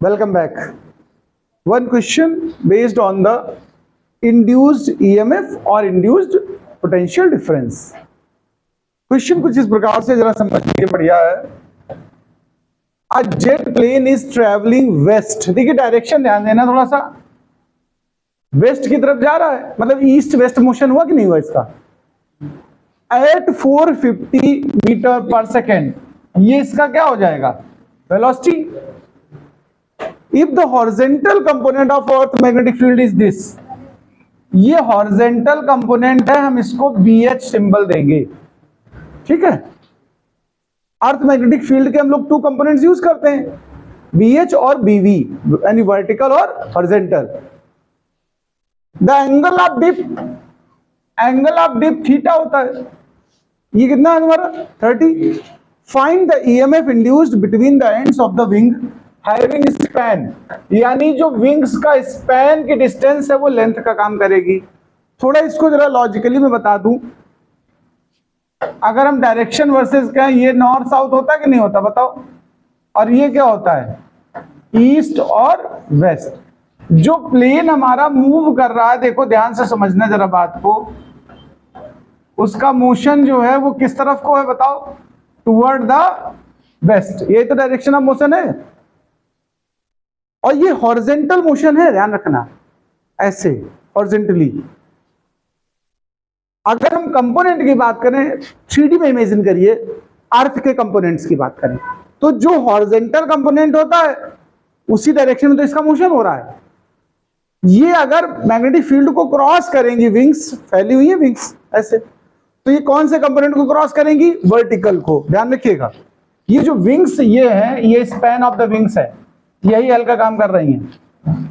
Welcome back. One question based on the induced EMF or induced potential difference. Question कुछ इस प्रकार से जरा समझिए, बढ़िया है. A jet plane is traveling west. देखिए डायरेक्शन ध्यान देना थोड़ा सा. वेस्ट की तरफ जा रहा है, मतलब ईस्ट वेस्ट मोशन हुआ कि नहीं हुआ इसका. At 450 मीटर पर सेकेंड, ये इसका क्या हो जाएगा, velocity. If the horizontal component of earth magnetic field is this, ये हॉरिजेंटल कंपोनेंट है, हम इसको BH सिंबल देंगे. ठीक है. अर्थ मैग्नेटिक फील्ड के हम लोग 2 कंपोनेंट्स यूज करते हैं, BH और BV, यानी वर्टिकल और horizontal. The angle of dip theta होता है. ये कितना है हमारा 30. Find the EMF induced between the ends of the wing having span, यानी जो विंग्स का स्पैन की डिस्टेंस है वो लेंथ का काम करेगी. थोड़ा इसको जरा लॉजिकली मैं बता दूं. अगर हम डायरेक्शन वर्सेस कहें, ये नॉर्थ साउथ होता है कि नहीं होता बताओ, और ये क्या होता है, ईस्ट और वेस्ट. जो प्लेन हमारा मूव कर रहा है, देखो ध्यान से समझना जरा बात को, उसका मोशन जो है वो किस तरफ को है बताओ, टुवर्ड द वेस्ट. ये तो डायरेक्शन ऑफ मोशन है, और ये हॉरिजेंटल मोशन है, ध्यान रखना, ऐसे हॉरिजेंटली. अगर हम कंपोनेंट की बात करें, 3D में इमेजिन करिए, अर्थ के कंपोनेंट्स की बात करें, तो जो हॉरिजेंटल कंपोनेंट होता है उसी डायरेक्शन में तो इसका मोशन हो रहा है. ये अगर मैग्नेटिक फील्ड को क्रॉस करेंगी, विंग्स फैली हुई है विंग्स ऐसे, तो ये कौन से कंपोनेंट को क्रॉस करेंगी, वर्टिकल को. ध्यान रखिएगा, ये जो विंग्स ये है, ये स्पैन ऑफ द विंग्स है, यही एल का काम कर रही हैं.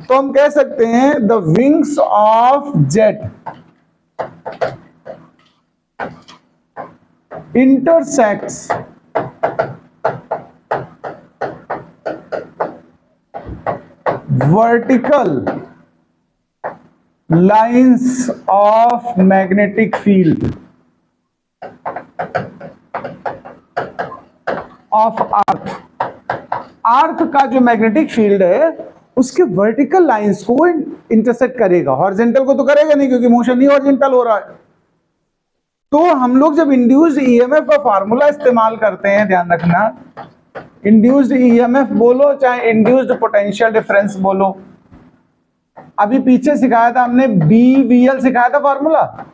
तो हम कह सकते हैं the wings of jet intersects vertical lines of magnetic field of earth. Earth का जो मैग्नेटिक फील्ड है उसके वर्टिकल लाइंस को इंटरसेक्ट करेगा, हॉरिजेंटल को तो करेगा नहीं क्योंकि मोशन ही हॉरिजेंटल हो रहा है. तो हम लोग जब इंड्यूस्ड EMF का फार्मूला इस्तेमाल करते हैं, ध्यान रखना, इंड्यूस्ड EMF बोलो चाहे इंड्यूस्ड पोटेंशियल डिफरेंस बोलो, अभी पीछे सिखाया था हमने, BVL सिखाया था फार्मूला.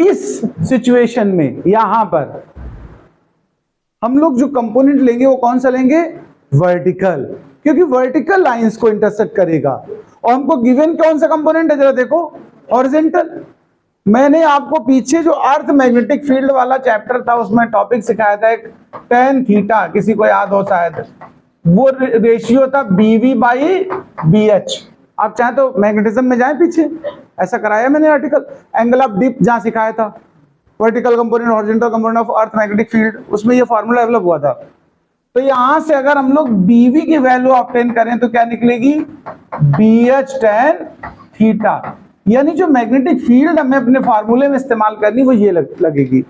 इस सिचुएशन में यहां पर हम लोग जो कंपोनेंट लेंगे वो कौन सा लेंगे, वर्टिकल, क्योंकि वर्टिकल लाइंस को इंटरसेक्ट करेगा. और हमको गिवन कौन सा कंपोनेंट है, जरा देखो, हॉरिजेंटल. मैंने आपको पीछे जो अर्थ मैग्नेटिक फील्ड वाला चैप्टर था उसमें टॉपिक सिखाया था, एक tan थीटा, किसी को याद हो शायद, वो रेशियो था BV/BH. आप चाहे तो मैग्नेटिज्म में जाएं पीछे, ऐसा कराया मैंने आर्टिकल. एंगल ऑफ डिप जहां सिखाया था, vertical component horizontal component of earth magnetic field, उसमें ये फार्मूला डेवलप हुआ था. तो यहां से अगर हम लोग BV की वैल्यू ऑब्टेन करें तो क्या निकलेगी, BH tan थीटा. यानी जो मैग्नेटिक फील्ड हमें अपने फार्मूले में इस्तेमाल करनी वो ये लगेगी.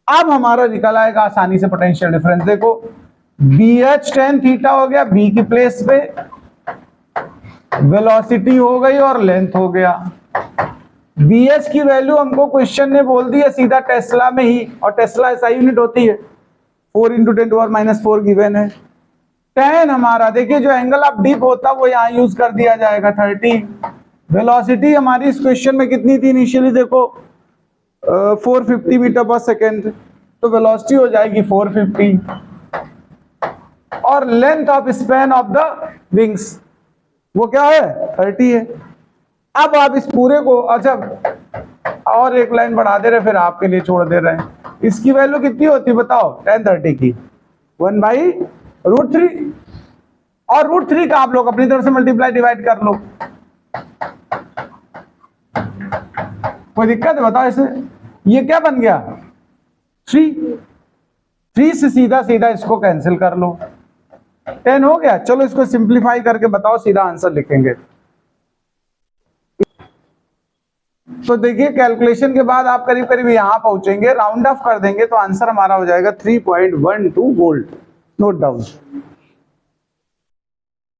अब हमारा निकल आएगा आसानी से पोटेंशियल डिफरेंस. देखो BH tan थीटा हो गया, B की प्लेस पे वेलोसिटी हो गई और लेंथ हो गया. BH की वैल्यू हमको क्वेश्चन ने बोल दी है सीधा टेस्ला में ही, और टेस्ला ऐसा यूनिट होती है, 4 × 10⁻⁴ गिवन है. tan हमारा देखिए जो एंगल ऑफ डिप होता है वो यहाँ यूज कर दिया जाएगा 30. वेलोसिटी हमारी इस क्वेश्चन में कितनी थी इनिशियली, देखो 450 मीटर पर सेकेंड, तो वेलोसिटी हो जाएगी 450, और length of span of the wings वो क्या है, 30 है. अब आप इस पूरे को, अच्छा और एक लाइन बढ़ा दे रहे, फिर आपके लिए छोड़ दे रहे हैं. इसकी वैल्यू कितनी होती है बताओ, tan 30 की 1/√3, और √3 का आप लोग अपनी तरफ से मल्टीप्लाई डिवाइड कर लो. कोई दिक्कत है बताओ इसमें. ये क्या बन गया, 3 से सीधा सीधा इसको कैंसिल कर लो, 10 हो गया. चलो इसको सिंप्लीफाई करके बताओ, सीधा आंसर लिखेंगे. तो देखिए कैलकुलेशन के बाद आप करीब करीब यहां पहुंचेंगे, राउंड ऑफ कर देंगे तो आंसर हमारा हो जाएगा 3.12 वोल्ट. Note down.